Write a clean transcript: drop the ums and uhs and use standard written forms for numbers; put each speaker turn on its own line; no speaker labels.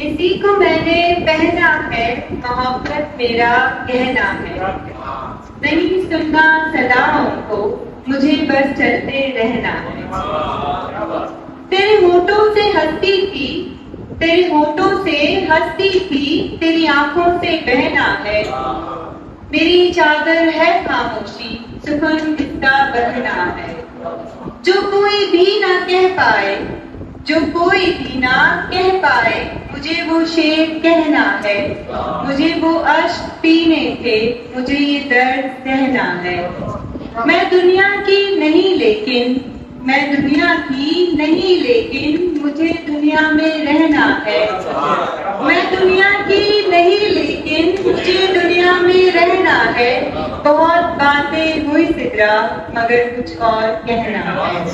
इसी को मैंने पहना है, मोहब्बत मेरा कहना है। नहीं सुनना सदाओं को, मुझे बस चलते रहना है। तेरे होठों से हंसती थी, तेरे होठों से हंसती थी, तेरी आंखों से बहना है। मेरी चादर है खामोशी, सुकून कितना बहना है। जो कोई भी ना कह पाए, जो कोई भी ना कह पाए, मुझे वो शेर कहना है। मुझे वो अश्क पीने थे, मुझे ये दर्द सहना है। मैं दुनिया की नहीं लेकिन, मैं दुनिया की नहीं लेकिन, मुझे दुनिया में रहना है। मैं दुनिया की नहीं लेकिन, मुझे दुनिया में रहना है। बहुत बातें हुई सिद्रा, मगर कुछ और कहना है।